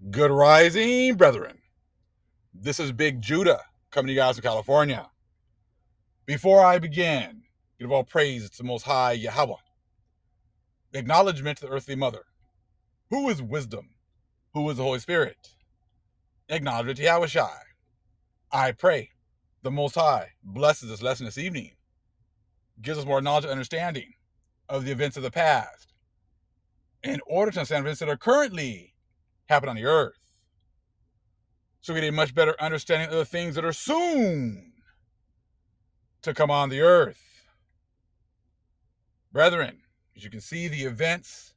Good rising, brethren. This is Big Judah coming to you guys from California. Before I begin, give all praise to the Most High Yahweh. Acknowledgement to the earthly mother. Who is wisdom? Who is the Holy Spirit? Acknowledgement to Yahweh Shai. I pray the Most High blesses this lesson this evening, gives us more knowledge and understanding of the events of the past in order to understand events that are currently happening on the earth, so we get a much better understanding of the things that are soon to come on the earth. Brethren, as you can see, the events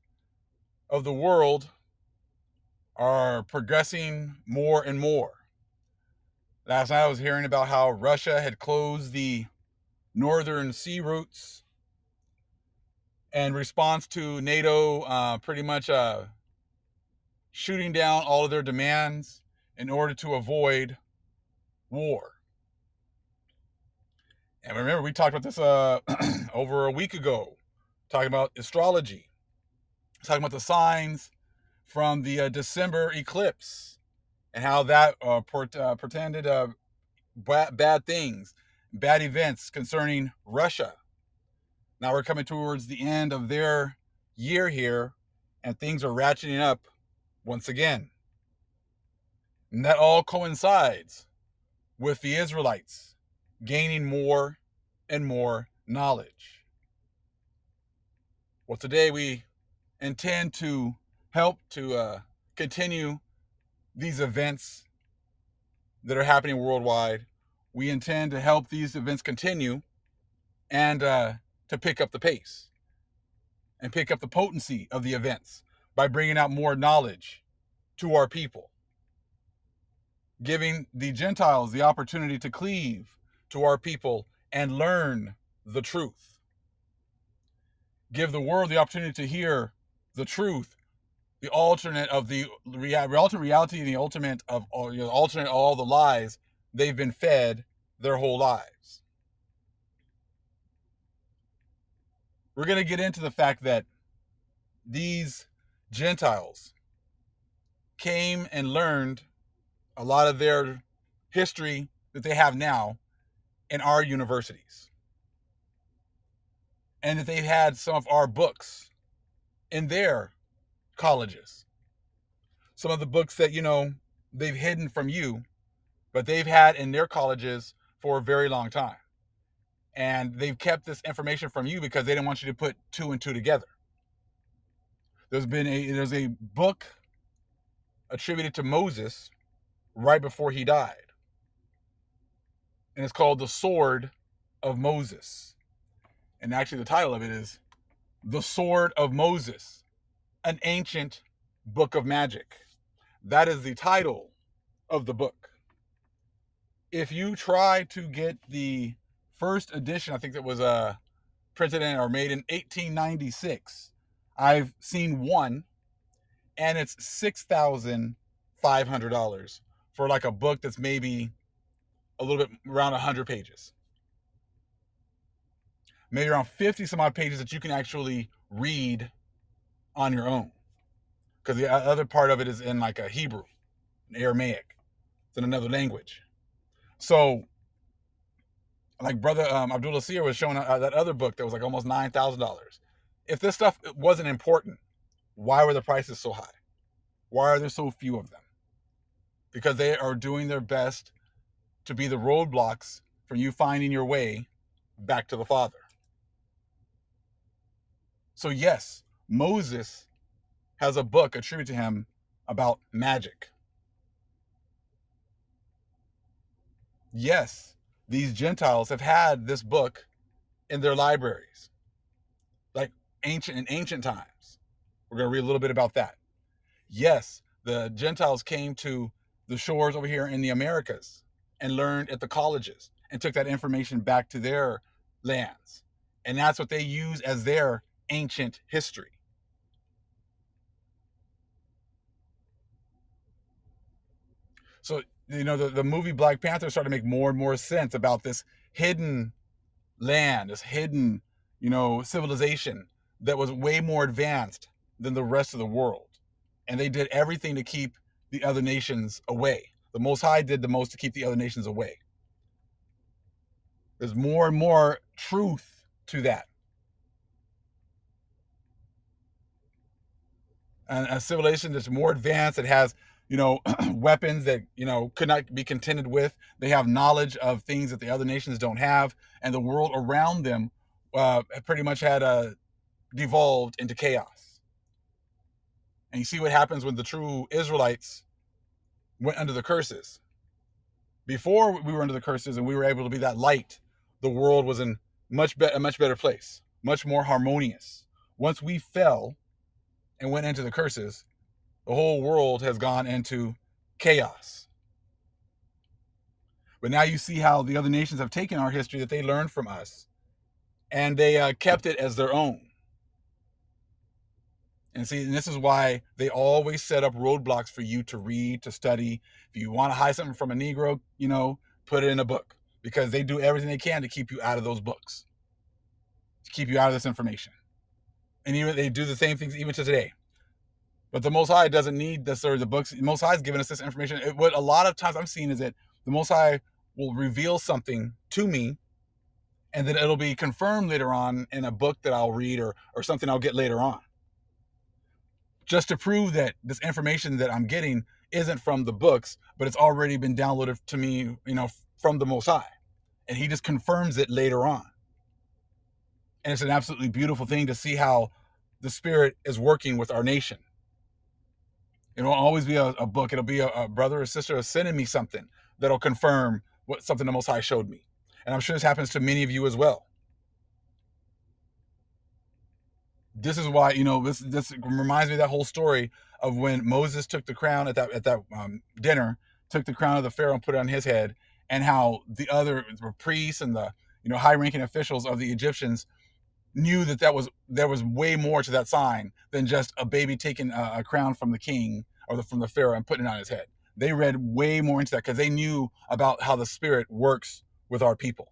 of the world are progressing more and more. Last night I was hearing about how Russia had closed the northern sea routes in response to NATO pretty much shooting down all of their demands in order to avoid war. And remember, we talked about this over a week ago, talking about astrology, talking about the signs from the December eclipse and how that portended bad things, bad events concerning Russia. Now we're coming towards the end of their year here, and things are ratcheting up once again. And that all coincides with the Israelites gaining more and more knowledge. Well, today we intend to help to continue these events that are happening worldwide. We intend to help these events continue and to pick up the pace and pick up the potency of the events by bringing out more knowledge to our people, giving the Gentiles the opportunity to cleave to our people and learn the truth. Give the world the opportunity to hear the truth, the alternate of the alternate reality, and the ultimate of alternate all the lies they've been fed their whole lives. We're going to get into the fact that these Gentiles came and learned a lot of their history that they have now in our universities, and that they've had some of our books in their colleges. Some of the books that, they've hidden from you, but they've had in their colleges for a very long time. And they've kept this information from you because they didn't want you to put two and two together. There's a book attributed to Moses right before he died. And it's called The Sword of Moses. And actually the title of it is The Sword of Moses, an ancient book of magic. That is the title of the book. If you try to get the first edition, I think that was printed in or made in 1896. I've seen one, and it's $6,500 for like a book that's maybe a little bit around 100 pages. Maybe around 50 some odd pages that you can actually read on your own. Because the other part of it is in like a Hebrew, an Aramaic. It's in another language. So, like Brother Abdullah Seer was showing that other book that was like almost $9,000. If this stuff wasn't important, why were the prices so high? Why are there so few of them? Because they are doing their best to be the roadblocks for you finding your way back to the Father. So yes, Moses has a book attributed to him about magic. Yes, these Gentiles have had this book in their libraries, like in ancient times. We're going to read a little bit about that. Yes, the Gentiles came to the shores over here in the Americas and learned at the colleges and took that information back to their lands. And that's what they use as their ancient history. So, the movie Black Panther started to make more and more sense about this hidden land, this hidden, civilization that was way more advanced than the rest of the world. And they did everything to keep the other nations away. The Most High did the most to keep the other nations away. There's more and more truth to that. And a civilization that's more advanced, that has, weapons that, could not be contended with. They have knowledge of things that the other nations don't have. And the world around them pretty much had devolved into chaos. And you see what happens when the true Israelites went under the curses. Before we were under the curses and we were able to be that light, the world was in a much better place, much more harmonious. Once we fell and went into the curses, the whole world has gone into chaos. But now you see how the other nations have taken our history that they learned from us, and they kept it as their own. And see, and this is why they always set up roadblocks for you to read, to study. If you want to hide something from a Negro, put it in a book, because they do everything they can to keep you out of those books, to keep you out of this information. And even they do the same things even to today. But the Most High doesn't need necessarily the books. The Most High is giving us this information. What a lot of times I'm seeing is that the Most High will reveal something to me, and then it'll be confirmed later on in a book that I'll read or something I'll get later on, just to prove that this information that I'm getting isn't from the books, but it's already been downloaded to me, from the Most High. And he just confirms it later on. And it's an absolutely beautiful thing to see how the Spirit is working with our nation. It won't always be a book. It'll be a brother or sister sending me something that'll confirm something the Most High showed me. And I'm sure this happens to many of you as well. This is why, this reminds me of that whole story of when Moses took the crown at that dinner, took the crown of the Pharaoh and put it on his head, and how the other priests and the high-ranking officials of the Egyptians knew that there was way more to that sign than just a baby taking a crown from the king or from the Pharaoh and putting it on his head. They read way more into that because they knew about how the Spirit works with our people.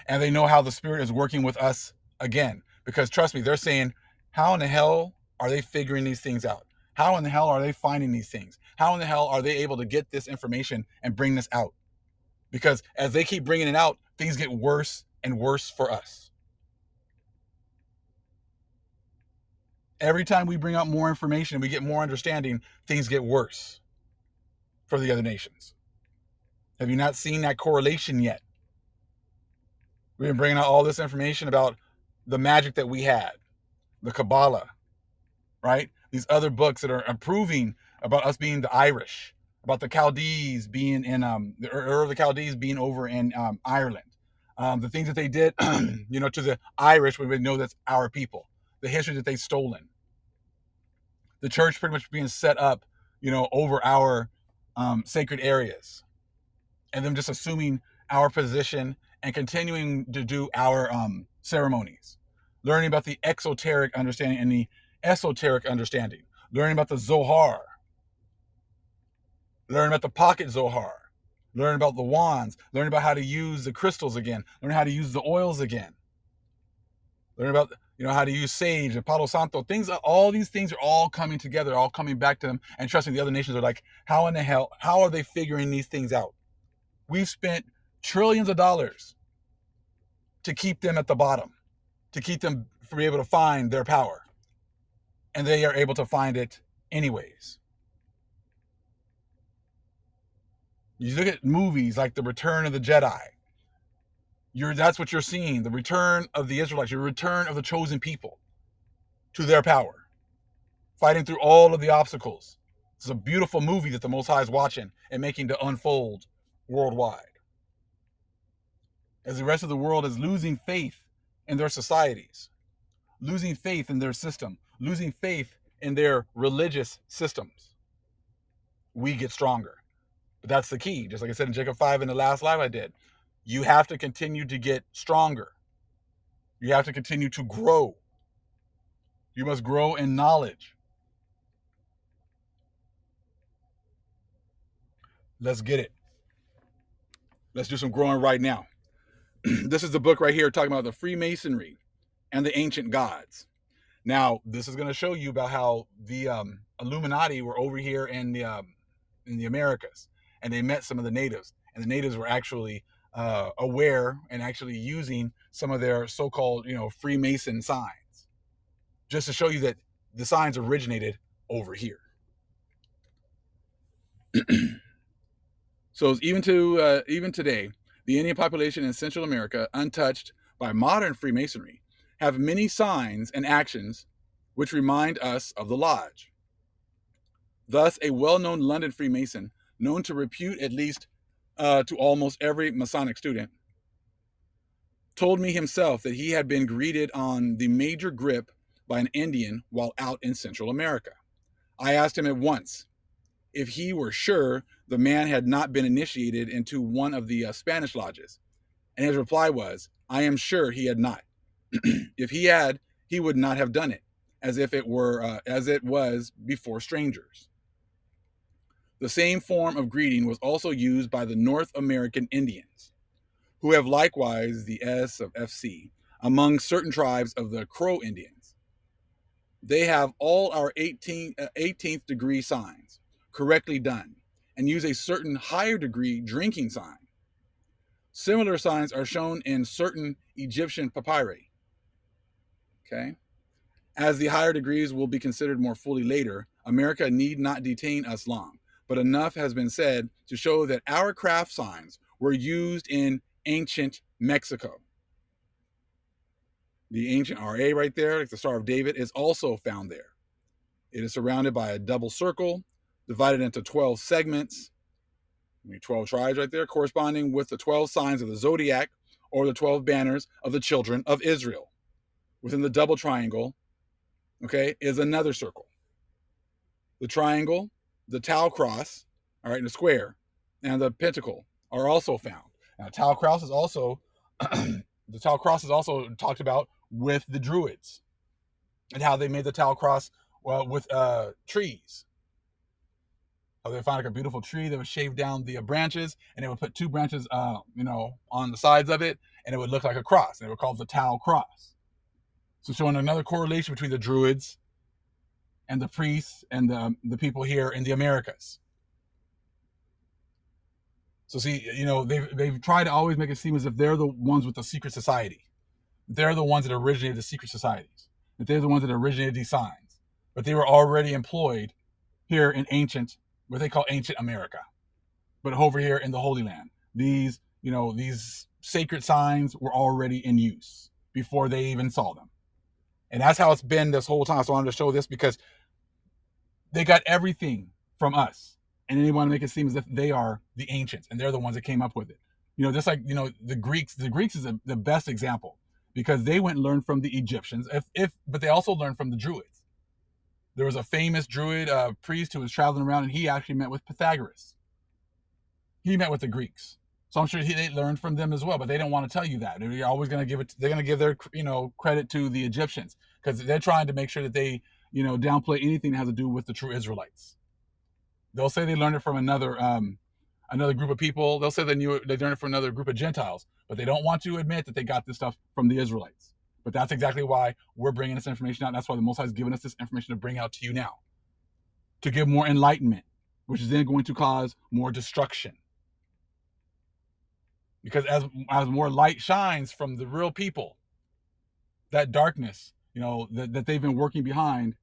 And they know how the Spirit is working with us again. Because trust me, they're saying, how in the hell are they figuring these things out? How in the hell are they finding these things? How in the hell are they able to get this information and bring this out? Because as they keep bringing it out, things get worse and worse for us. Every time we bring out more information and we get more understanding, things get worse for the other nations. Have you not seen that correlation yet? We've been bringing out all this information about the magic that we had, the Kabbalah, right? These other books that are improving about us being the Irish, about the Chaldees being in the Chaldees being over in Ireland. The things that they did, to the Irish, we would know that's our people. The history that they've stolen. The church pretty much being set up, over our sacred areas, and them just assuming our position and continuing to do our ceremonies. Learning about the exoteric understanding and the esoteric understanding. Learning about the Zohar. Learning about the pocket Zohar. Learning about the wands. Learning about how to use the crystals again. Learning how to use the oils again. Learning about how to use sage and Palo Santo. All these things are all coming together, all coming back to them, and trusting the other nations are like, how in the hell, how are they figuring these things out? We've spent trillions of dollars to keep them at the bottom, to keep them from being able to find their power. And they are able to find it anyways. You look at movies like The Return of the Jedi. That's what you're seeing, the return of the Israelites, the return of the chosen people to their power, fighting through all of the obstacles. It's a beautiful movie that the Most High is watching and making to unfold worldwide. As the rest of the world is losing faith in their societies, losing faith in their system, losing faith in their religious systems, we get stronger. But that's the key. Just like I said in Jacob 5 in the last live I did, you have to continue to get stronger. You have to continue to grow. You must grow in knowledge. Let's get it. Let's do some growing right now. This is the book right here talking about the Freemasonry and the ancient gods. Now, this is going to show you about how the Illuminati were over here in the Americas, and they met some of the natives, and the natives were actually aware and actually using some of their so-called, Freemason signs, just to show you that the signs originated over here. So even today, the Indian population in Central America, untouched by modern Freemasonry, have many signs and actions which remind us of the lodge. Thus, a well-known London Freemason, known to repute at least to almost every Masonic student, told me himself that he had been greeted on the major grip by an Indian while out in Central America. I asked him at once if he were sure the man had not been initiated into one of the Spanish lodges, and his reply was, "I am sure he had not. If he had, he would not have done it, as if it were as it was before strangers." The same form of greeting was also used by the North American Indians, who have likewise the S of FC among certain tribes of the Crow Indians. They have all our 18th degree signs correctly done and use a certain higher degree drinking sign. Similar signs are shown in certain Egyptian papyri. Okay. As the higher degrees will be considered more fully later, America need not detain us long, but enough has been said to show that our craft signs were used in ancient Mexico. The ancient RA right there, like the Star of David, is also found there. It is surrounded by a double circle, divided into 12 segments, 12 tribes right there, corresponding with the 12 signs of the zodiac or the 12 banners of the children of Israel. Within the double triangle, okay, is another circle. The triangle, the Tau cross, all right, and the square, and the pentacle are also found. Now, Tau cross is also the Tau cross is also talked about with the Druids and how they made the Tau cross with trees. How they found like a beautiful tree that would shave down the branches, and they would put two branches, on the sides of it, and it would look like a cross, and they would call it the Tau cross. So showing another correlation between the Druids and the priests and the people here in the Americas. So see, they've tried to always make it seem as if they're the ones with the secret society. They're the ones that originated the secret societies. That they're the ones that originated these signs. But they were already employed here in what they call ancient America. But over here in the Holy Land, these sacred signs were already in use before they even saw them. And that's how it's been this whole time. So I wanted to show this because they got everything from us. And they want to make it seem as if they are the ancients and they're the ones that came up with it. Just like, the Greeks. The Greeks is the best example because they went and learned from the Egyptians, but they also learned from the Druids. There was a famous Druid priest who was traveling around, and he actually met with Pythagoras. He met with the Greeks. So I'm sure they learned from them as well, but they don't want to tell you that. They're always going to they're going to give their, credit to the Egyptians because they're trying to make sure that they, downplay anything that has to do with the true Israelites. They'll say they learned it from another group of people. They'll say they learned it from another group of Gentiles, but they don't want to admit that they got this stuff from the Israelites. But that's exactly why we're bringing this information out. And that's why the Most High has given us this information to bring out to you now, to give more enlightenment, which is then going to cause more destruction. Because as more light shines from the real people, that darkness, that they've been working behind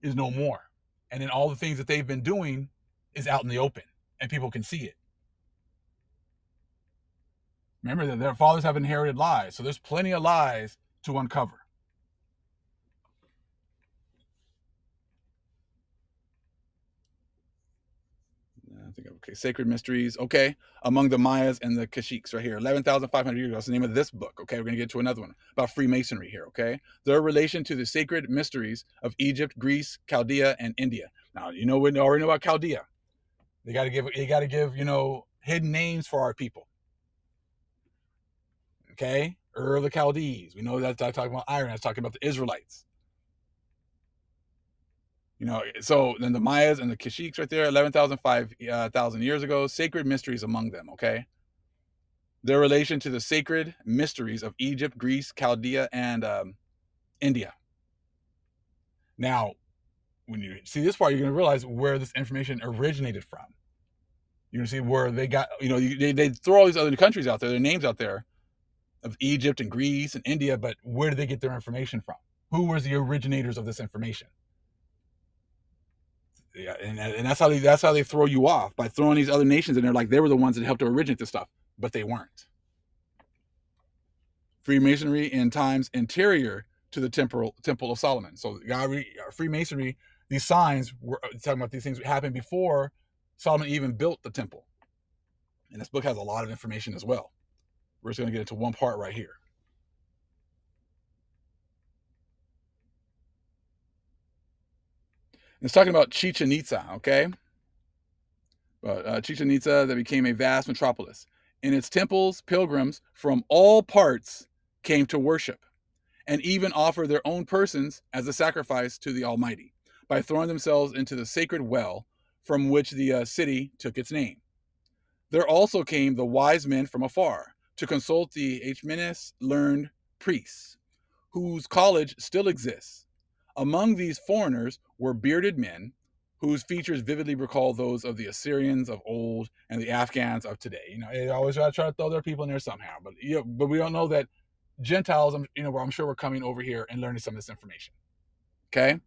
is no more. And then all the things that they've been doing is out in the open and people can see it. Remember that their fathers have inherited lies. So there's plenty of lies to uncover. I think, okay, sacred mysteries. Okay, among the Mayas and the Kashiks right here, 11,500 years ago. That's the name of this book. Okay, we're going to get to another one about Freemasonry here. Okay, their relation to the sacred mysteries of Egypt, Greece, Chaldea, and India. Now, we already know about Chaldea. They got to give, hidden names for our people. Okay, Ur of the Chaldees. We know that's talking about iron. That's talking about the Israelites. So then the Mayas and the Kashiks right there, 11,500 years ago, sacred mysteries among them, okay? Their relation to the sacred mysteries of Egypt, Greece, Chaldea, and India. Now, when you see this part, you're going to realize where this information originated from. You're going to see where they got, they throw all these other countries out there, their names out there of Egypt and Greece and India, but where did they get their information from? Who was the originators of this information? Yeah, and that's how they throw you off, by throwing these other nations in there like they were the ones that helped to originate this stuff, but they weren't. Freemasonry in times anterior to the Temple of Solomon. So Freemasonry, these signs were talking about these things that happened before Solomon even built the temple. And this book has a lot of information as well. We're just going to get into one part right here. It's talking about Chichen Itza, okay? Chichen Itza that became a vast metropolis. In its temples, pilgrims from all parts came to worship and even offer their own persons as a sacrifice to the Almighty by throwing themselves into the sacred well from which the city took its name. There also came the wise men from afar to consult the Hmenes learned priests, whose college still exists. Among these foreigners were bearded men whose features vividly recall those of the Assyrians of old and the Afghans of today. They always try to throw their people in there somehow, but we don't know that Gentiles, I'm sure we're coming over here and learning some of this information. Okay?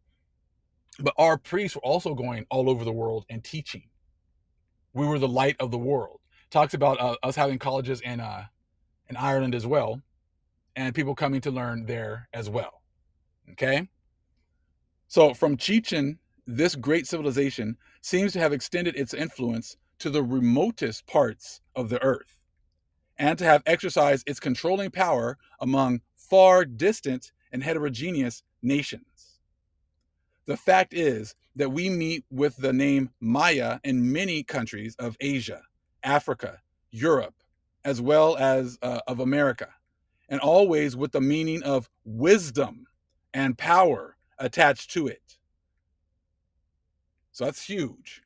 But our priests were also going all over the world and teaching. We were the light of the world. Talks about us having colleges in Ireland as well, and people coming to learn there as well. Okay? So from Chichen, this great civilization seems to have extended its influence to the remotest parts of the earth, and to have exercised its controlling power among far distant and heterogeneous nations. The fact is that we meet with the name Maya in many countries of Asia, Africa, Europe, as well as of America, and always with the meaning of wisdom and power attached to it. So that's huge,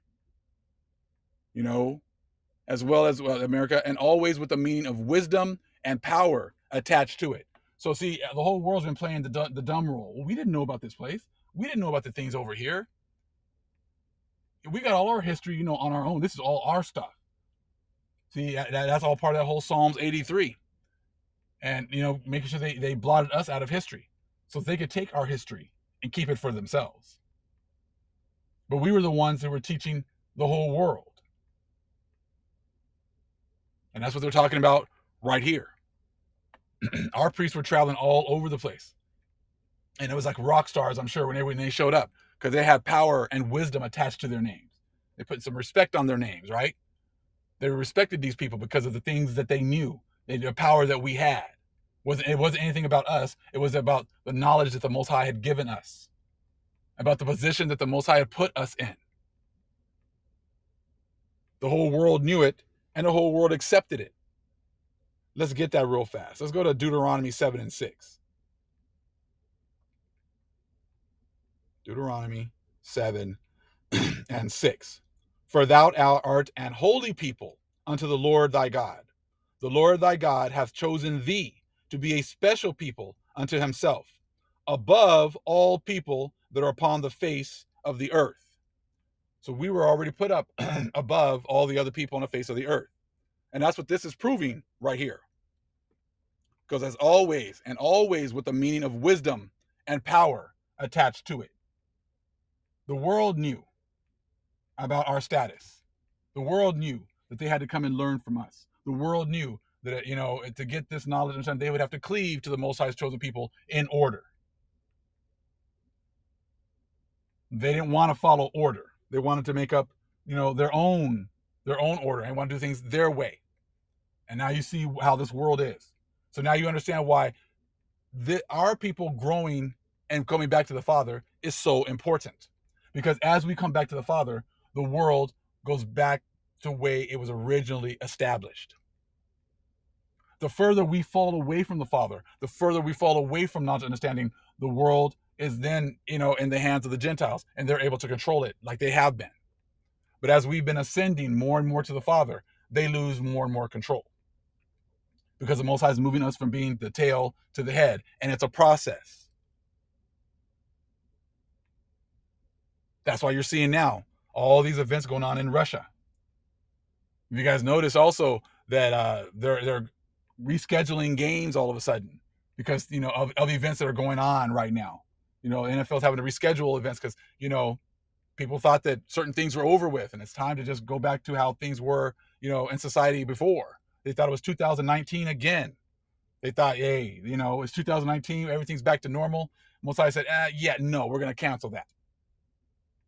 as well as America, and always with the meaning of wisdom and power attached to it. So see, the whole world's been playing the dumb role. Well, we didn't know about this place. We didn't know about the things over here. We got all our history, on our own. This is all our stuff. See, that's all part of that whole Psalms 83. And, making sure they blotted us out of history so they could take our history and keep it for themselves. But we were the ones that were teaching the whole world. And that's what they're talking about right here. Our priests were traveling all over the place. And it was like rock stars, I'm sure, when they showed up, because they had power and wisdom attached to their names. They put some respect on their names, right? They respected these people because of the things that they knew, the power that we had. It wasn't anything about us. It was about the knowledge that the Most High had given us, about the position that the Most High had put us in. The whole world knew it, and the whole world accepted it. Let's get that real fast. Let's go to Deuteronomy 7 and 6. Deuteronomy 7 and 6. For thou art an holy people unto the Lord thy God. The Lord thy God hath chosen thee to be a special people unto himself, above all people that are upon the face of the earth. So we were already put up above all the other people on the face of the earth. And that's what this is proving right here. Because as always, and always with the meaning of wisdom and power attached to it. The world knew about our status. The world knew that they had to come and learn from us. The world knew that, to get this knowledge and understanding, they would have to cleave to the Most High's chosen people in order. They didn't want to follow order. They wanted to make up, their own order and want to do things their way. And now you see how this world is. So now you understand why our people growing and coming back to the Father is so important. Because as we come back to the Father, the world goes back to the way it was originally established. The further we fall away from the Father, the further we fall away from knowledge and understanding, the world is then, in the hands of the Gentiles, and they're able to control it like they have been. But as we've been ascending more and more to the Father, they lose more and more control. Because the Most High is moving us from being the tail to the head, and it's a process. That's why you're seeing now all these events going on in Russia. If you guys notice also that they're rescheduling games all of a sudden because of events that are going on right now. NFL's having to reschedule events because people thought that certain things were over with, and it's time to just go back to how things were, in society before. They thought it was 2019 again. They thought, hey, it's 2019, everything's back to normal. Mosai said, yeah, no, we're going to cancel that.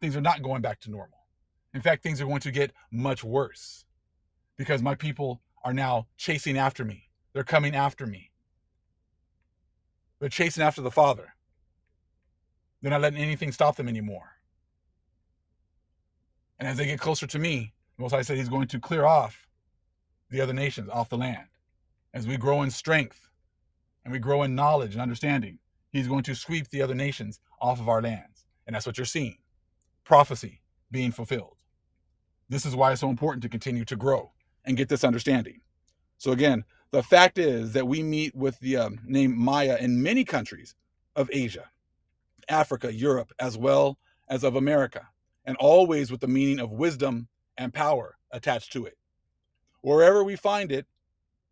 Things are not going back to normal. In fact, things are going to get much worse because my people are now chasing after me. They're coming after me. They're chasing after the Father. They're not letting anything stop them anymore. And as they get closer to me, Mosai said he's going to clear off the other nations off the land. As we grow in strength and we grow in knowledge and understanding, he's going to sweep the other nations off of our lands. And that's what you're seeing. Prophecy being fulfilled. This is why it's so important to continue to grow and get this understanding. So again, the fact is that we meet with the name Maya in many countries of Asia, Africa, Europe, as well as of America, and always with the meaning of wisdom and power attached to it. Wherever we find it,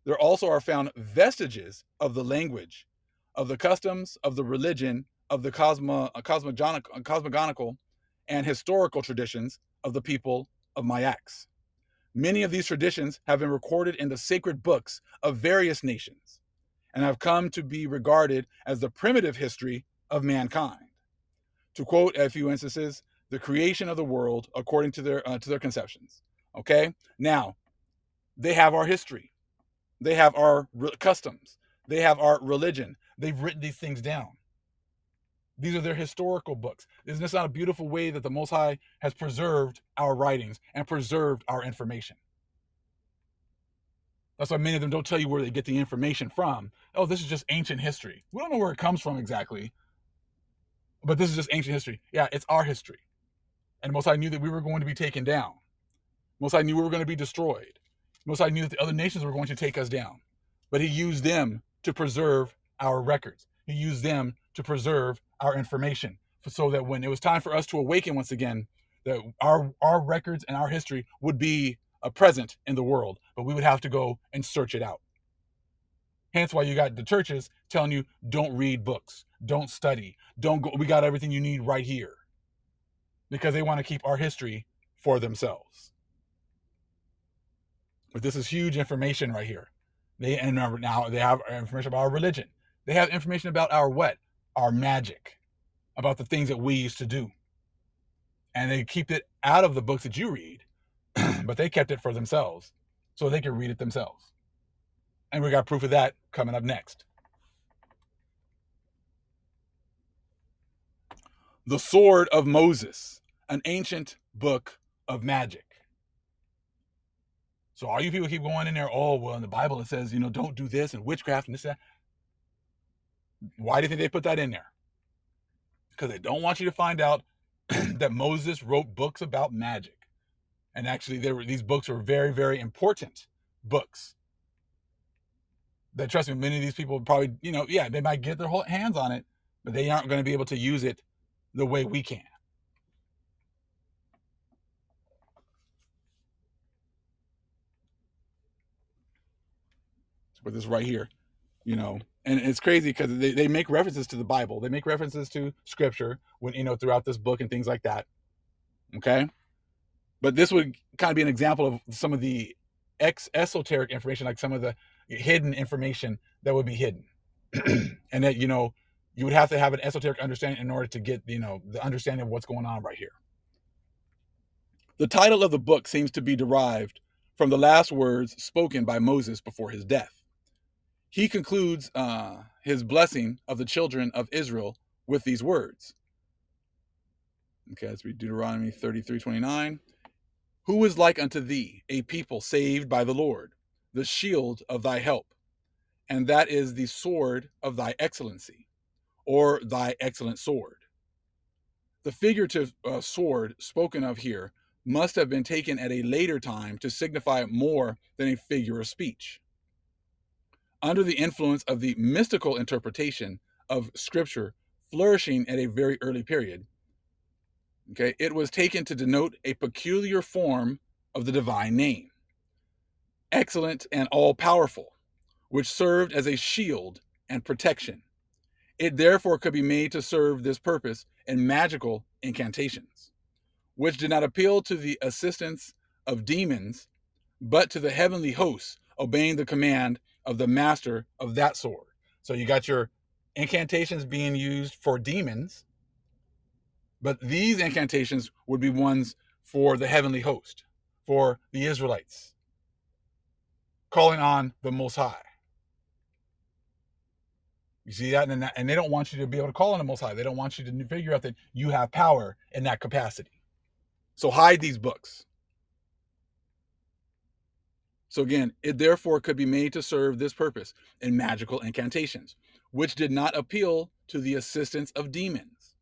there also are found vestiges of the language, of the customs, of the religion, of the cosmogonical and historical traditions of the people of Mayaks. Many of these traditions have been recorded in the sacred books of various nations and have come to be regarded as the primitive history of mankind. To quote a few instances, the creation of the world according to their conceptions. Okay? Now, they have our history. They have our customs. They have our religion. They've written these things down. These are their historical books. Isn't this not a beautiful way that the Most High has preserved our writings and preserved our information? That's why many of them don't tell you where they get the information from. Oh, this is just ancient history. We don't know where it comes from exactly, but this is just ancient history. Yeah, it's our history. And Most High knew that we were going to be taken down. Most High knew we were going to be destroyed. Most High knew that the other nations were going to take us down. But he used them to preserve our records. He used them to preserve our information so that when it was time for us to awaken once again, that our records and our history would be present in the world, but we would have to go and search it out. Hence why you got the churches telling you, don't read books, don't study, don't go, we got everything you need right here. Because they want to keep our history for themselves. But this is huge information right here. And remember, now they have information about our religion. They have information about our what? Our magic, about the things that we used to do. And they keep it out of the books that you read, but they kept it for themselves so they could read it themselves. And we got proof of that coming up next. The Sword of Moses, an ancient book of magic. So all you people keep going in there, oh, well, in the Bible it says, don't do this and witchcraft and this and that. Why do you think they put that in there? Because they don't want you to find out that Moses wrote books about magic. And actually, these books were very, very important books. That, trust me, many of these people probably, they might get their hands on it, but they aren't going to be able to use it the way we can. But this right here, and it's crazy because they make references to the Bible. They make references to scripture when, throughout this book and things like that. Okay. But this would kind of be an example of some of the esoteric information, like some of the hidden information that would be hidden. And that, you would have to have an esoteric understanding in order to get, the understanding of what's going on right here. The title of the book seems to be derived from the last words spoken by Moses before his death. He concludes his blessing of the children of Israel with these words. Okay, let's read Deuteronomy 33:29. Who is like unto thee, a people saved by the Lord, the shield of thy help, and that is the sword of thy excellency, or thy excellent sword. The figurative sword spoken of here must have been taken at a later time to signify more than a figure of speech. Under the influence of the mystical interpretation of Scripture flourishing at a very early period, Okay, it was taken to denote a peculiar form of the divine name, excellent and all powerful, which served as a shield and protection. It therefore could be made to serve this purpose in magical incantations, which did not appeal to the assistance of demons, but to the heavenly hosts obeying the command of the master of that sword. So you got your incantations being used for demons, but these incantations would be ones for the heavenly host, for the Israelites, calling on the Most High. You see that? And they don't want you to be able to call on the Most High. They don't want you to figure out that you have power in that capacity. So hide these books. So again, it therefore could be made to serve this purpose in magical incantations, which did not appeal to the assistance of demons,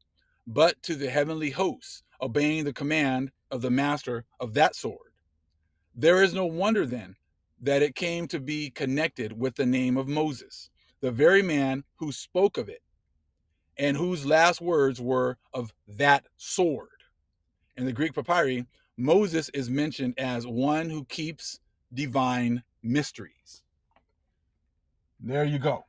but to the heavenly hosts, obeying the command of the master of that sword. There is no wonder then that it came to be connected with the name of Moses, the very man who spoke of it, and whose last words were of that sword. In the Greek papyri, Moses is mentioned as one who keeps divine mysteries. There you go.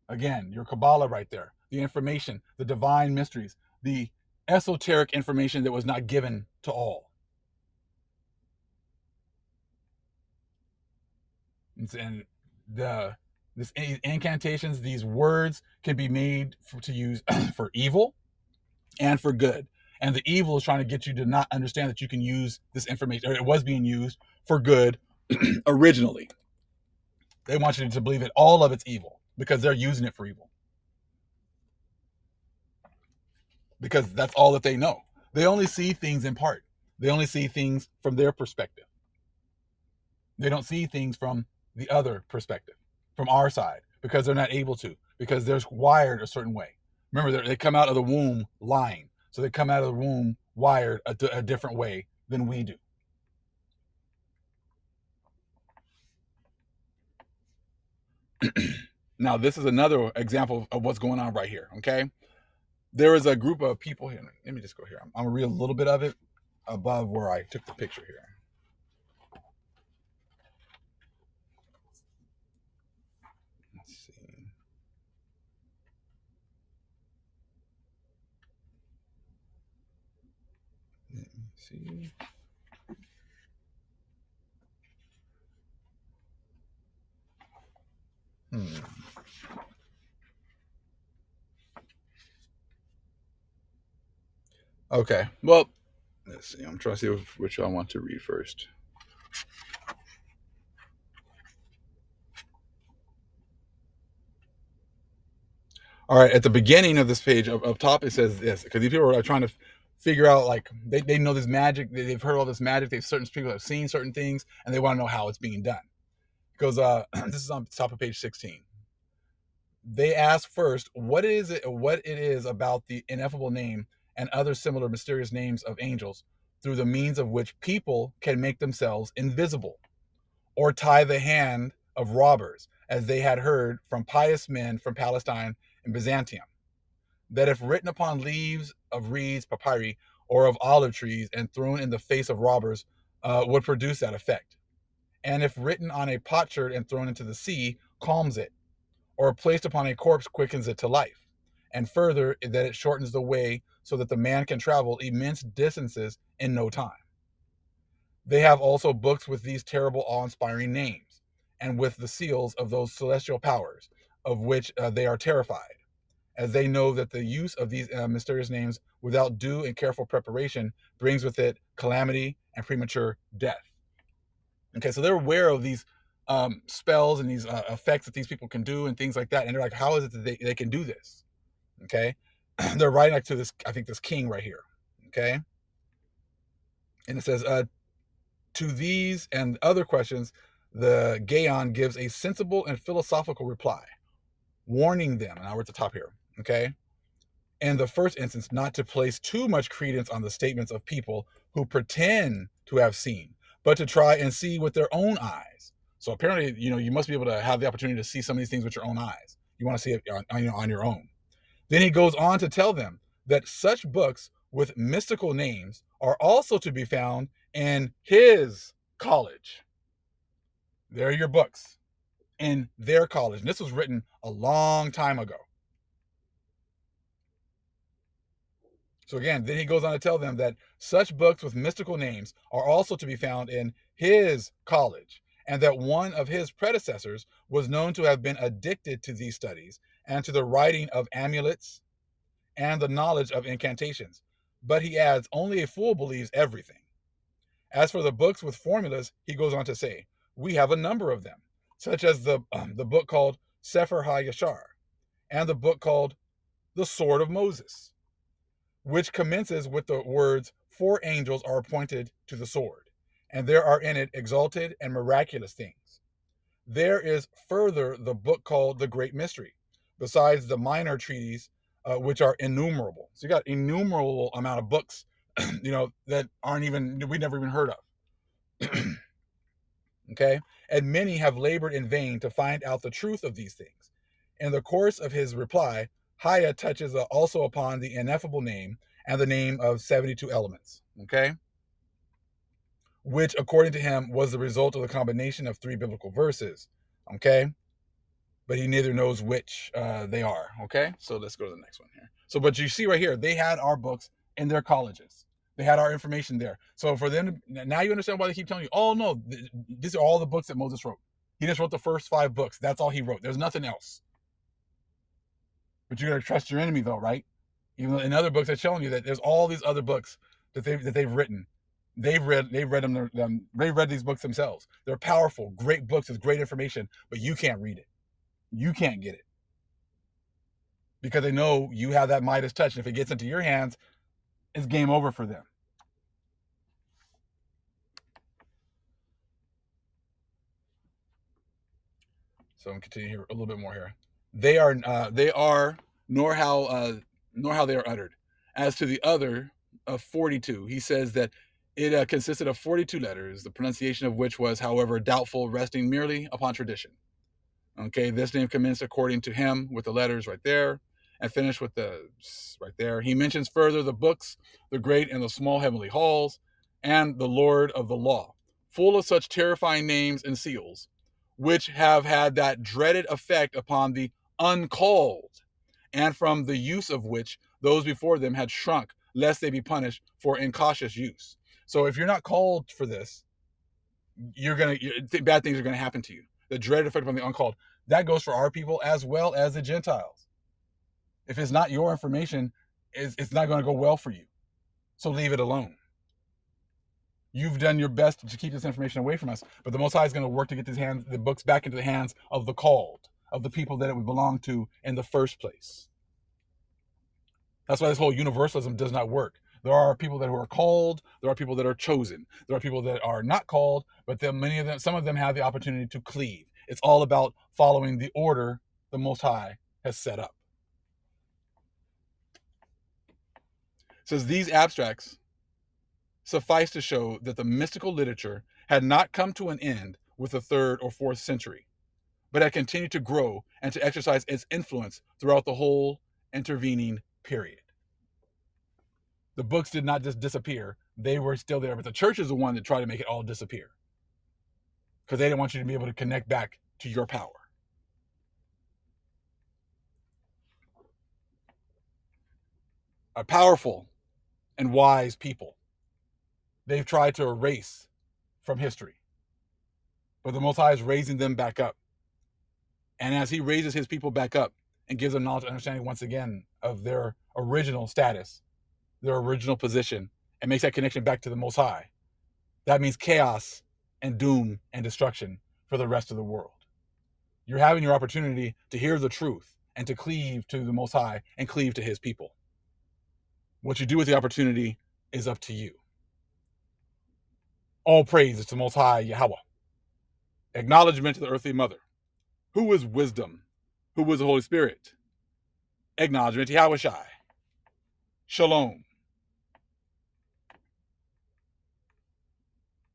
Again, your Kabbalah right there. The information, the divine mysteries, the esoteric information that was not given to all. And this incantations, these words can be made to use for evil and for good. And the evil is trying to get you to not understand that you can use this information, or it was being used for good originally. They want you to believe that all of it's evil because they're using it for evil. Because that's all that they know. They only see things in part. They only see things from their perspective. They don't see things from the other perspective, from our side, because they're not able to, because they're wired a certain way. Remember, they come out of the womb lying. So they come out of the womb wired a different way than we do. Now, this is another example of what's going on right here, okay? There is a group of people here. Let me just go here. I'm going to read a little bit of it above where I took the picture here. Let's see. Let me see. Okay. Well, let's see. I'm trying to see which I want to read first. All right. At the beginning of this page, up top, it says this, because these people are trying to figure out, like, they know this magic. They've heard all this magic. Certain people have seen certain things, and they want to know how it's being done. It goes, this is on the top of page 16. They ask first what it is about the ineffable name and other similar mysterious names of angels, through the means of which people can make themselves invisible, or tie the hand of robbers, as they had heard from pious men from Palestine and Byzantium, that if written upon leaves of reeds, papyri, or of olive trees, and thrown in the face of robbers, would produce that effect. And if written on a potsherd and thrown into the sea, calms it, or placed upon a corpse, quickens it to life. And further, that it shortens the way so that the man can travel immense distances in no time. They have also books with these terrible, awe-inspiring names, and with the seals of those celestial powers, of which they are terrified, as they know that the use of these mysterious names without due and careful preparation brings with it calamity and premature death. Okay, so they're aware of these spells and these effects that these people can do and things like that, and they're like, how is it that they can do this? Okay, they're writing like to this, I think, this king right here. Okay, and it says, to these and other questions, the Gaon gives a sensible and philosophical reply, warning them, and now we're at the top here, okay, in the first instance, not to place too much credence on the statements of people who pretend to have seen, but to try and see with their own eyes. So apparently, you must be able to have the opportunity to see some of these things with your own eyes. You want to see it on your own. Then he goes on to tell them that such books with mystical names are also to be found in his college. There are your books in their college. And this was written a long time ago. So again, then he goes on to tell them that such books with mystical names are also to be found in his college, and that one of his predecessors was known to have been addicted to these studies and to the writing of amulets and the knowledge of incantations. But he adds, only a fool believes everything. As for the books with formulas, he goes on to say, we have a number of them, such as the book called Sefer HaYashar, and the book called The Sword of Moses, which commences with the words, 4 angels are appointed to the sword, and there are in it exalted and miraculous things. There is further the book called The Great Mystery, besides the minor treaties, which are innumerable. So you got innumerable amount of books, that we never even heard of. Okay? And many have labored in vain to find out the truth of these things. In the course of his reply, Haya touches also upon the ineffable name and the name of 72 elements, okay? Which, according to him, was the result of the combination of 3 biblical verses, okay? But he neither knows which they are, okay? So let's go to the next one here. So, but you see right here, they had our books in their colleges. They had our information there. So for them, now you understand why they keep telling you, oh no, these are all the books that Moses wrote. He just wrote the first 5 books. That's all he wrote. There's nothing else. But you got to trust your enemy though, right? Even though in other books they're showing you that there's all these other books that they've written. They've read these books themselves. They're powerful, great books with great information, but you can't read it. You can't get it. Because they know you have that Midas touch. And if it gets into your hands, it's game over for them. So I'm continuing here a little bit more here. They are nor how they are uttered. As to the other of 42, he says that it consisted of 42 letters, the pronunciation of which was, however, doubtful, resting merely upon tradition. Okay, this name commenced according to him with the letters right there and finished with the right there. He mentions further the books, the great and the small heavenly halls, and the Lord of the law, full of such terrifying names and seals, which have had that dreaded effect upon the uncalled, and from the use of which those before them had shrunk, lest they be punished for incautious use. So if you're not called for this, bad things are gonna happen to you. The dreaded effect upon the uncalled. That goes for our people as well as the Gentiles. If it's not your information, it's not going to go well for you. So leave it alone. You've done your best to keep this information away from us, but the Most High is going to work to get the books back into the hands of the called, of the people that it would belong to in the first place. That's why this whole universalism does not work. There are people that are called. There are people that are chosen. There are people that are not called, but some of them have the opportunity to cleave. It's all about following the order the Most High has set up. It says these abstracts suffice to show that the mystical literature had not come to an end with the 3rd or 4th century, but had continued to grow and to exercise its influence throughout the whole intervening period. The books did not just disappear. They were still there, but the church is the one that tried to make it all disappear because they didn't want you to be able to connect back to your power. A powerful and wise people, they've tried to erase from history, but the Most High is raising them back up. And as he raises his people back up and gives them knowledge and understanding once again of their original status, their original position, and makes that connection back to the Most High, that means chaos and doom and destruction for the rest of the world. You're having your opportunity to hear the truth and to cleave to the Most High and cleave to his people. What you do with the opportunity is up to you. All praise is to Most High Yahweh. Acknowledgement to the earthly mother. Who is wisdom? Who is the Holy Spirit? Acknowledgement to Yahweh Shai. Shalom.